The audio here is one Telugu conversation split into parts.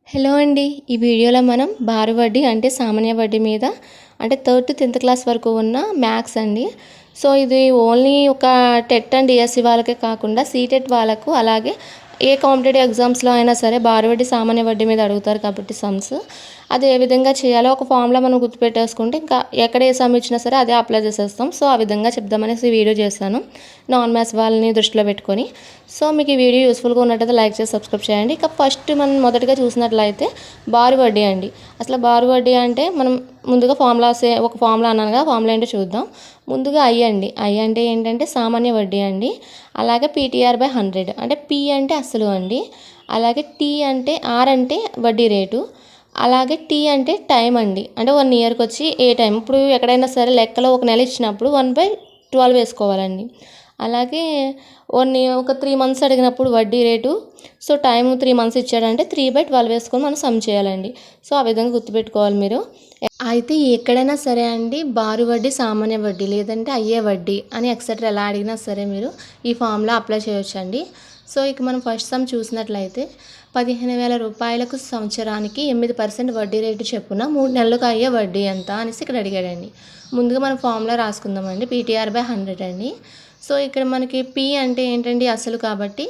హలో అండి. ఈ వీడియోలో మనం బారు వడ్డీ అంటే సామాన్య వడ్డీ మీద అంటే 3rd to 10th క్లాస్ వరకు ఉన్న మ్యాథ్స్ అండి. సో ఇది ఓన్లీ ఒక టెట్ అండ్ డిఎస్సి వాళ్ళకే కాకుండా సీటెట్ వాళ్ళకు అలాగే ఏ కాంపిటేటివ్ ఎగ్జామ్స్లో అయినా సరే బారు వడ్డీ సామాన్య వడ్డీ మీద అడుగుతారు కాబట్టి సమ్స్ అది ఏ విధంగా చేయాలో ఒక ఫామ్లో మనం గుర్తుపెట్టేసుకుంటే ఇంకా ఎక్కడ ఏ సమ్ ఇచ్చినా సరే అదే అప్లై చేసేస్తాం. సో ఆ విధంగా చెప్దామనేసి వీడియో చేశాను నాన్ మ్యాథ్స్ వాళ్ళని దృష్టిలో పెట్టుకొని. సో మీకు ఈ వీడియో యూస్ఫుల్గా ఉన్నట్టయితే లైక్ చేసి సబ్స్క్రైబ్ చేయండి. ఇక ఫస్ట్ మనం మొదటిగా చూసినట్లయితే బారు వడ్డీ అండి. అసలు బారు వడ్డీ అంటే మనం ముందుగా ఒక ఫార్ములా అన్నాను కదా, ఫార్ములా ఏంటో చూద్దాం. ముందుగా ఐ అండి. ఐ అంటే ఏంటంటే సామాన్య వడ్డీ అండి. అలాగే PTR/100 అంటే పి అంటే అసలు అండి. అలాగే టీ అంటే ఆర్ అంటే వడ్డీ రేటు. అలాగే టీ అంటే టైం అండి. అంటే 1 ఇయర్కి వచ్చి ఏ టైం ఇప్పుడు ఎక్కడైనా సరే లెక్కలో ఒక నెల ఇచ్చినప్పుడు 1/12 వేసుకోవాలండి. అలాగే ఒక 3 మంత్స్ అడిగినప్పుడు వడ్డీ రేటు. సో టైం 3 మంత్స్ ఇచ్చాడంటే 3/12 వేసుకొని మనం సమ్ చేయాలండి. సో ఆ విధంగా గుర్తుపెట్టుకోవాలి మీరు. అయితే ఎక్కడైనా సరే అండి బారు వడ్డీ, సామాన్య వడ్డీ లేదంటే అయ్యే వడ్డీ అని ఎక్సెట్రా ఎలా అడిగినా సరే మీరు ఈ ఫామ్లో అప్లై చేయొచ్చండి. సో ఇక మనం ఫస్ట్ సమ్ చూసినట్లయితే 15,000 రూపాయలకు సంవత్సరానికి 8% వడ్డీ రేటు చెప్పున 3 నెలలకు అయ్యే వడ్డీ ఎంత అనేసి ఇక్కడ అడిగాడండి. ముందుగా మనం ఫామ్లో రాసుకుందామండి. PTR/100 అండి. సో ఇక్కడ మనకి పి అంటే ఏంటండి అసలు కాబట్టి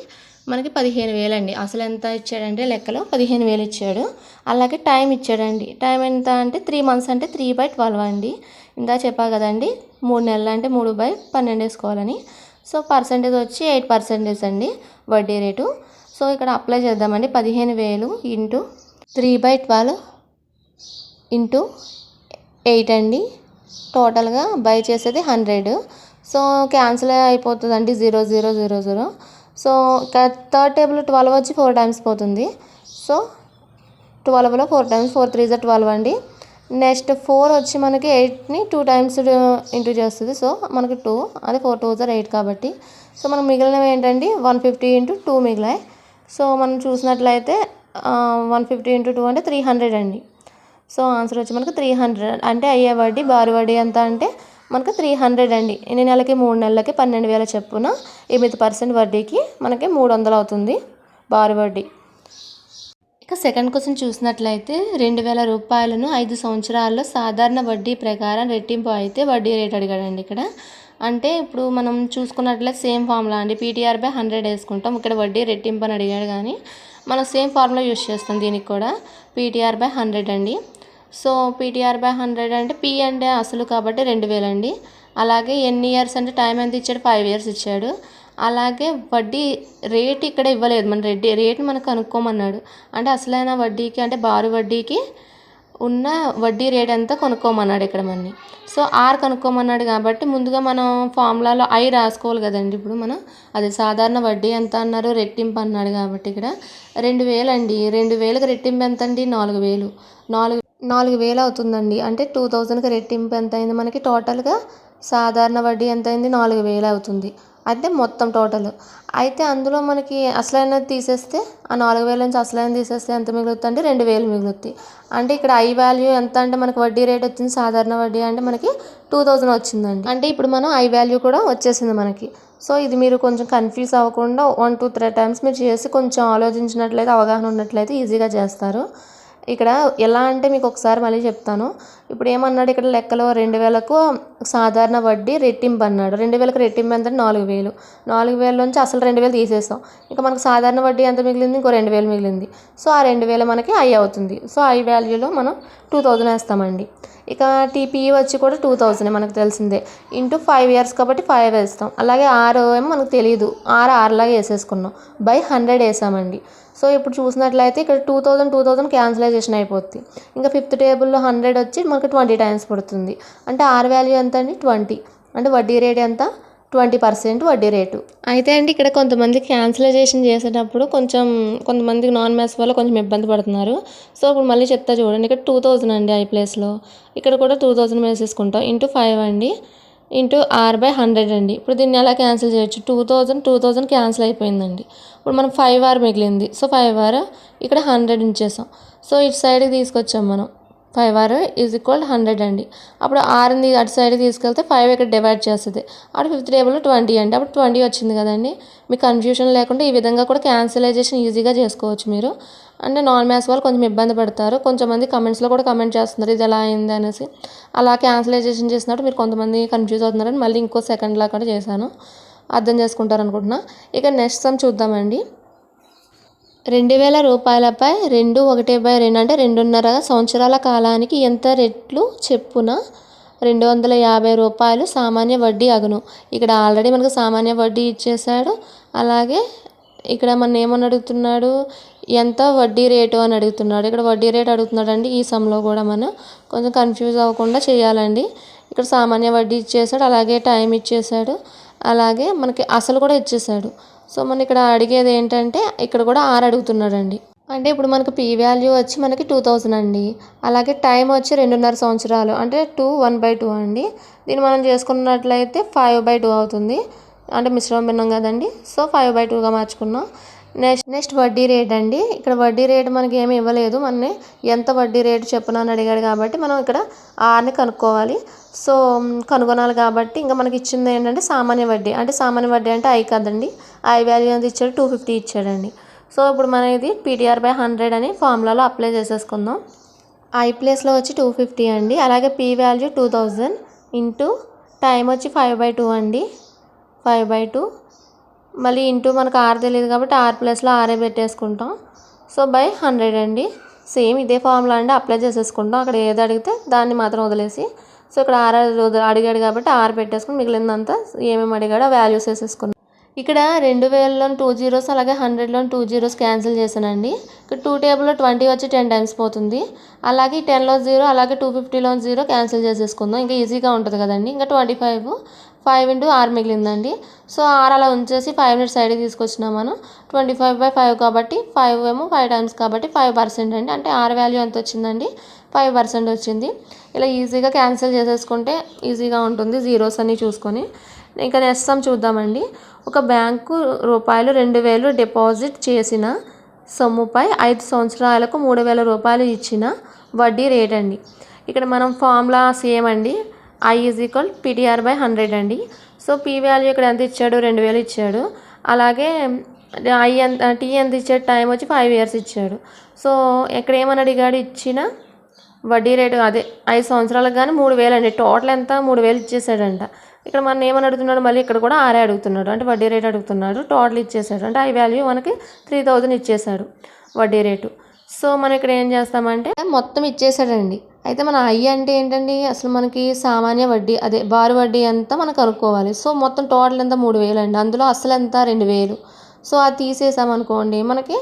మనకి 15,000 అండి. అసలు ఎంత ఇచ్చాడంటే లెక్కలో 15,000 ఇచ్చాడు. అలాగే టైం ఇచ్చాడండి. టైం ఎంత అంటే 3 మంత్స్ అంటే 3/12 అండి. ఇందా చెప్పా కదండి 3 నెలలు అంటే 3/12 వేసుకోవాలని. సో పర్సెంటేజ్ వచ్చి 8% అండి వడ్డీ రేటు. సో ఇక్కడ అప్లై చేద్దామండి. 15,000 ఇంటూ 3/12 ఇంటూ 8 అండి. టోటల్గా బై చేసేది 100. సో క్యాన్సిల్ అయిపోతుందండి 0 0 0 0. సో థర్డ్ టేబుల్ 12 వచ్చి 4 టైమ్స్ పోతుంది. సో 12లో 4 టైమ్స్ 4 3 12 అండి. నెక్స్ట్ 4 వచ్చి మనకి 8ని 2 టైమ్స్ ఇంటూ చేస్తుంది. సో మనకి 2 అది 4 2 8 కాబట్టి. సో మనకు మిగిలినవి ఏంటండి 150 ఇంటూ 2 మిగిలాయి. సో మనం చూసినట్లయితే 150 ఇంటూ 2 అంటే 300 అండి. సో ఆన్సర్ వచ్చి మనకు 300 అంటే అయ్యే వడ్డీ బారు వడ్డీ ఎంత అంటే మనకు 300 అండి. ఎన్ని నెలలకి 3 నెలలకి 12,000 చొప్పున 8% వడ్డీకి మనకి 300 అవుతుంది బారు వడ్డీ. ఇక సెకండ్ క్వశ్చన్ చూసినట్లయితే 2,000 రూపాయలను 5 సంవత్సరాల్లో సాధారణ వడ్డీ ప్రకారం రెట్టింపు అయితే వడ్డీ రేట్ అడిగాడండి ఇక్కడ. అంటే ఇప్పుడు మనం చూసుకున్నట్లయితే సేమ్ ఫార్ములా అండి. PTR/100 వేసుకుంటాం. ఇక్కడ వడ్డీ రెట్టింపు అని అడిగాడు కానీ మనం సేమ్ ఫార్ములా యూస్ చేస్తాం దీనికి కూడా. PTR/100 అండి. సో PTR/100 అంటే పి అంటే అసలు కాబట్టి 2,000 అండి. అలాగే ఎన్ని ఇయర్స్ అంటే టైం ఎంత ఇచ్చాడు 5 ఇయర్స్ ఇచ్చాడు. అలాగే వడ్డీ రేట్ ఇక్కడ ఇవ్వలేదు, మన రేట్ మనకు కనుక్కోమన్నాడు. అంటే అసలైన వడ్డీకి అంటే బారు వడ్డీకి ఉన్న వడ్డీ రేట్ ఎంత కొనుక్కోమన్నాడు ఇక్కడ మనని. సో ఆర్ కనుక్కోమన్నాడు కాబట్టి ముందుగా మనం ఫార్ములాలో ఐ రాసుకోవాలి కదండి. ఇప్పుడు మనం అది సాధారణ వడ్డీ ఎంత అన్నారు, రెట్టింపు అన్నాడు కాబట్టి ఇక్కడ 2,000 అండి. 2,000కి రెట్టింపు ఎంత అండి 4,000. 4,000 అవుతుందండి. అంటే 2,000కి రెట్టింపు ఎంత అయింది మనకి టోటల్గా సాధారణ వడ్డీ ఎంత అయింది 4,000 అవుతుంది. అంటే మొత్తం టోటల్. అయితే అందులో మనకి అసలైనది తీసేస్తే ఆ 4,000 నుంచి అసలైనది తీసేస్తే ఎంత మిగులుతుంది అంటే 2,000 మిగులుతుంది. అంటే ఇక్కడ ఐ వాల్యూ ఎంత అంటే మనకి వడ్డీ రేట్ వచ్చింది సాధారణ వడ్డీ అంటే మనకి 2,000 వచ్చిందండి. అంటే ఇప్పుడు మనం ఐ వాల్యూ కూడా వచ్చేసింది మనకి. సో ఇది మీరు కొంచెం కన్ఫ్యూజ్ అవ్వకుండా 1 2 3 టైమ్స్ మీరు చేసి కొంచెం ఆలోచించినట్లయితే అవగాహన ఉన్నట్లయితే ఈజీగా చేస్తారు. ఇక్కడ ఎలా అంటే మీకు ఒకసారి మళ్ళీ చెప్తాను. ఇప్పుడు ఏమన్నాడు ఇక్కడ లెక్కలో 2,000కు సాధారణ వడ్డీ రెట్టింపు అన్నాడు. 2,000కి రెట్టింపు ఎంత 4,000. 4,000 నుంచి అసలు 2,000 తీసేస్తాం. ఇక మనకు సాధారణ వడ్డీ ఎంత మిగిలింది, ఇంకో 2,000 మిగిలింది. సో ఆ 2,000 మనకి ఐ అవుతుంది. సో ఐ వాల్యూలో మనం 2,000 వేస్తామండి. ఇక టీపీ వచ్చి కూడా 2,000 మనకు తెలిసిందే. ఇంటూ 5 ఇయర్స్ కాబట్టి 5 వేస్తాం. అలాగే ఆరు ఏమో మనకు తెలియదు, ఆరులాగా వేసేసుకున్నాం. బై 100 వేసామండి. సో ఇప్పుడు చూసినట్లయితే ఇక్కడ 2,000 క్యాన్సిలైజేషన్ అయిపోద్ది. ఇంకా 5th టేబుల్లో 100 వచ్చి మనకు 20 టైమ్స్ పడుతుంది. అంటే ఆర్ వాల్యూ ఎంత అండి 20. అంటే వడ్డీ రేట్ ఎంత 20% వడ్డీ రేటు. అయితే అండి ఇక్కడ కొంతమంది క్యాన్సిలైజేషన్ చేసేటప్పుడు కొంతమంది నాన్ మ్యాథ్స్ వల్ల కొంచెం ఇబ్బంది పడుతున్నారు. సో ఇప్పుడు మళ్ళీ చెప్తా చూడండి. ఇక్కడ 2,000 అండి ఐ ప్లేస్లో. ఇక్కడ కూడా 2,000 వేసేసుకుంటాం. ఇంటూ 5 అండి. ఇంటూ R/100 అండి. ఇప్పుడు దీన్ని ఎలా క్యాన్సిల్ చేయొచ్చు, 2,000 క్యాన్సిల్ అయిపోయిందండి. ఇప్పుడు మనం 5R మిగిలింది. సో 5R ఇక్కడ 100 ఉంచేసాం. సో ఇటు సైడ్కి తీసుకొచ్చాం మనం 5r ఈజ్ ఈక్వల్ 100 అండి. అప్పుడు ఆర్ని అటు సైడ్ తీసుకెళ్తే 5 ఇక్కడ డివైడ్ చేస్తుంది. అప్పుడు ఫిఫ్త్ టేబుల్లో 20 అండి. అప్పుడు 20 వచ్చింది కదండి. మీకు కన్ఫ్యూజన్ లేకుండా ఈ విధంగా కూడా క్యాన్సిలైజేషన్ ఈజీగా చేసుకోవచ్చు మీరు. అంటే నాన్ మ్యాథ్స్ వాళ్ళు కొంచెం ఇబ్బంది పడతారు. కొంచెంమంది కమెంట్స్లో కూడా కమెంట్ చేస్తున్నారు ఇది ఎలా అయింది అనేసి. అలా క్యాన్సిలైజేషన్ చేసినప్పుడు మీరు కొంతమంది కన్ఫ్యూజ్ అవుతున్నారని మళ్ళీ ఇంకో సెకండ్లా కూడా చేశాను. అర్థం చేసుకుంటారు అనుకుంటున్నా. ఇక నెక్స్ట్ సమ్ చూద్దామండి. 2000 రూపాయలపై 2/1/2 అంటే 2.5 సంవత్సరాల కాలానికి ఎంత రెట్లు చెప్పున 250 రూపాయలు సామాన్య వడ్డీ అగును. ఇక్కడ ఆల్రెడీ మనకు సామాన్య వడ్డీ ఇచ్చేసాడు. అలాగే ఇక్కడ మన ఏమని అడుగుతున్నాడు, ఎంత వడ్డీ రేటు అని అడుగుతున్నాడు. ఇక్కడ వడ్డీ రేటు అడుగుతున్నాడండి. ఈ సమ్లో కూడా మనం కొంచెం కన్ఫ్యూజ్ అవ్వకుండా చేయాలండి. ఇక్కడ సామాన్య వడ్డీ ఇచ్చేసాడు, అలాగే టైం ఇచ్చేసాడు, అలాగే మనకి అసలు కూడా ఇచ్చేసాడు. సో మనం ఇక్కడ అడిగేది ఏంటంటే ఇక్కడ కూడా 6 అడుగుతున్నాడండి. అంటే ఇప్పుడు మనకు పీ వాల్యూ వచ్చి మనకి 2000 అండి. అలాగే టైం వచ్చి 2.5 సంవత్సరాలు అంటే 1/2 అండి. దీన్ని మనం చేసుకున్నట్లయితే 5/2 అవుతుంది. అంటే మిశ్రమ భిన్నం కదండి. సో 5/2గా మార్చుకున్నాం. నెక్స్ట్ వడ్డీ రేట్ అండి. ఇక్కడ వడ్డీ రేటు మనకి ఏమి ఇవ్వలేదు. మన ఎంత వడ్డీ రేటు చెప్పున అని అడిగాడు కాబట్టి మనం ఇక్కడ ఆర్ని కనుక్కోవాలి. సో కనుగొనాలి కాబట్టి ఇంకా మనకి ఇచ్చింది ఏంటంటే సామాన్య వడ్డీ. అంటే సామాన్య వడ్డీ అంటే ఐ కదండి. ఐ వాల్యూ ఎంత ఇచ్చాడు, 250 ఇచ్చాడండి. సో ఇప్పుడు మనం ఇది PTR/100 అని ఫార్ములాలో అప్లై చేసేసుకుందాం. ఐ ప్లేస్లో వచ్చి 250 అండి. అలాగే పీ వాల్యూ 2000 ఇంటూ టైం వచ్చి 5/2 అండి. 5/2 మళ్ళీ ఇంటూ మనకు ఆర్ తెలియదు కాబట్టి ఆర్ ప్లస్లో ఆరే పెట్టేసుకుంటాం. సో బై 100 అండి. సేమ్ ఇదే ఫార్ములా అండి, అప్లై చేసేసుకుంటాం. అక్కడ ఏది అడిగితే దాన్ని మాత్రం వదిలేసి. సో ఇక్కడ ఆర్ అడిగాడు కాబట్టి ఆర్ పెట్టేసుకుని మిగిలిందంతా ఏమేమి అడిగాడో వాల్యూస్ వేసేసుకున్నాం. ఇక్కడ 2000లో 2 zeros అలాగే 100లో 2 zeros క్యాన్సిల్ చేశానండి. ఇక్కడ 2 టేబుల్లో 20 వచ్చి 10 టైమ్స్ పోతుంది. అలాగే 10లో 0 అలాగే 250లో 0 క్యాన్సిల్ చేసేసుకుందాం. ఇంకా ఈజీగా ఉంటుంది కదండి. ఇంకా 25 5 ఇంటూ ఆర్ మిగిలిందండి. సో ఆర్ అలా ఉంచేసి 5 సైడ్కి తీసుకొచ్చినాం మనం. 25/5 కాబట్టి 5 ఏమో 5 టైమ్స్ కాబట్టి 5% అండి. అంటే ఆర్ వాల్యూ ఎంత వచ్చిందండి, 5% వచ్చింది. ఇలా ఈజీగా క్యాన్సిల్ చేసేసుకుంటే ఈజీగా ఉంటుంది జీరోస్ అన్నీ చూసుకొని. ఇంకా నెక్స్ట్ సమ్ చూద్దామండి. ఒక బ్యాంకు రూపాయలు 2000 డిపాజిట్ చేసిన సొమ్ముపై 5 సంవత్సరాలకు 3000 రూపాయలు ఇచ్చిన వడ్డీ రేట్ అండి. ఇక్కడ మనం ఫార్ములా సేమ్ అండి. I ఈజ్ ఈక్వల్ PTR/100 అండి. సో పీ వాల్యూ ఇక్కడ ఎంత ఇచ్చాడు, 2000 ఇచ్చాడు. అలాగే టీ ఎంత ఇచ్చాడు, టైం వచ్చి 5 years ఇచ్చాడు. సో ఇక్కడ ఏమని అడిగాడు, ఇచ్చిన వడ్డీ రేటు అదే 5 సంవత్సరాలకు కానీ 3000 అండి. టోటల్ ఎంత 3000 ఇచ్చేసాడంట. ఇక్కడ మనం ఏమని అడుగుతున్నాడు, మళ్ళీ ఇక్కడ కూడా ఆరే అడుగుతున్నాడు. అంటే వడ్డీ రేటు అడుగుతున్నాడు. టోటల్ ఇచ్చేసాడు. అంటే ఐ వాల్యూ మనకి 3000 ఇచ్చేసాడు వడ్డీ రేటు. సో మనం ఇక్కడ ఏం చేస్తామంటే మొత్తం ఇచ్చేసాడండి. అయితే మన ఐ అంటే ఏంటండి, అసలు మనకి సామాన్య వడ్డీ అదే బారు వడ్డీ అంతా మనం కనుక్కోవాలి. సో మొత్తం టోటల్ ఎంత 3000 అండి. అందులో అసలు ఎంత 2000. సో అది తీసేసామనుకోండి మనకి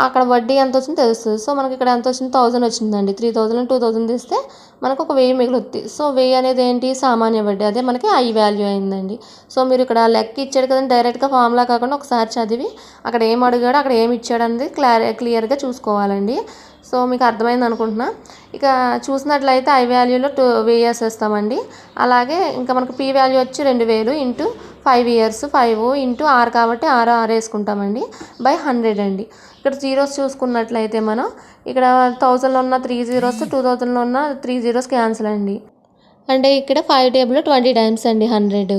అక్కడ వడ్డీ ఎంత వచ్చిందో తెలుస్తుంది. సో మనకి ఇక్కడ ఎంత వచ్చింది, 1000 వచ్చిందండి. 3000 2000 తీస్తే మనకు ఒక 1000 మిగులుతుంది. సో 1000 అనేది ఏంటి, సామాన్య వడ్డీ, అదే మనకి ఐ వాల్యూ అయిందండి. సో మీరు ఇక్కడ లెక్క ఇచ్చాడు కదండి, డైరెక్ట్గా ఫార్ములా కాకుండా ఒకసారి చదివి అక్కడ ఏం అడిగాడో అక్కడ ఏమి ఇచ్చాడు అనేది క్లియర్గా చూసుకోవాలండి. సో మీకు అర్థమైంది అనుకుంటున్నా. ఇక చూసినట్లయితే ఐ వాల్యూలో 2 years వేస్తామండి. అలాగే ఇంకా మనకు పీ వాల్యూ వచ్చి 2000 ఇంటూ 5 years 5 ఇంటూ ఆర్ కాబట్టి ఆర్ వేసుకుంటామండి బై 100 అండి. ఇక్కడ జీరోస్ చూసుకున్నట్లయితే మనం ఇక్కడ 1000లో ఉన్న 3 zeros 2000లో ఉన్న 3 zeros క్యాన్సిల్ అండి. అంటే ఇక్కడ 5 టేబుల్లో 20 టైమ్స్ అండి 100.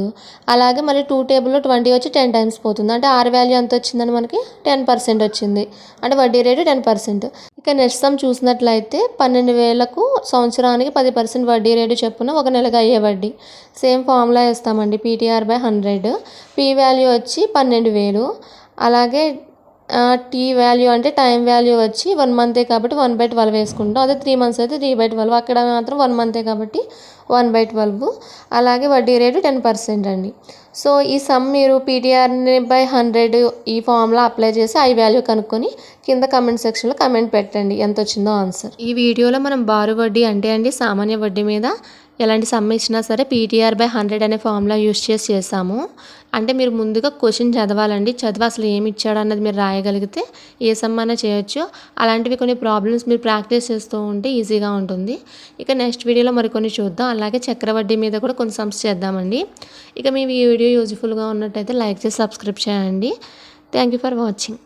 అలాగే మళ్ళీ 2 టేబుల్లో 20 వచ్చి 10 టైమ్స్ పోతుంది. అంటే ఆర్ వాల్యూ ఎంత వచ్చిందని మనకి 10% వచ్చింది. అంటే వడ్డీ రేటు 10%. ఇక నెక్స్ట్ సమ్ చూసినట్లయితే 12000కు సంవత్సరానికి 10% వడ్డీ రేటు చెప్పున ఒక నెలకు అయ్యే వడ్డీ. సేమ్ ఫార్ములా వేస్తామండి. PTR/100. పీ వాల్యూ వచ్చి 12000. అలాగే టీ వాల్యూ అంటే టైం వాల్యూ వచ్చి 1 month కాబట్టి 1/12 వేసుకుంటాం. అదే 3 months అయితే 3/12. అక్కడ మాత్రం 1 month కాబట్టి 1/12. అలాగే వడ్డీ రేటు 10% అండి. సో ఈ సమ్ మీరు PTR/100 ఈ ఫార్ములా అప్లై చేసి ఐ వాల్యూ కనుక్కొని కింద కమెంట్ సెక్షన్లో కమెంట్ పెట్టండి ఎంత వచ్చిందో ఆన్సర్. ఈ వీడియోలో మనం బారు వడ్డీ అంటే అండి సామాన్య వడ్డీ మీద ఎలాంటి సమ్ ఇచ్చినా సరే PTR/100 అనే ఫార్ములా యూస్ చేసాము. అంటే మీరు ముందుగా క్వశ్చన్ చదవాలండి. చదివి అసలు ఏమి ఇచ్చాడు అన్నది మీరు రాయగలిగితే ఏ సమ్ అయినా చేయొచ్చు. అలాంటివి కొన్ని ప్రాబ్లమ్స్ మీరు ప్రాక్టీస్ చేస్తూ ఉంటే ఈజీగా ఉంటుంది. ఇక నెక్స్ట్ వీడియోలో మరికొన్ని చూద్దాం. అలాగే చక్రవడ్డీ మీద కూడా కొన్ని సమ్స్ చేద్దామండి. ఇక మీ వీడియో యూజ్ఫుల్గా ఉన్నట్టయితే లైక్ చేసి సబ్స్క్రైబ్ చేయండి. Thank you for watching.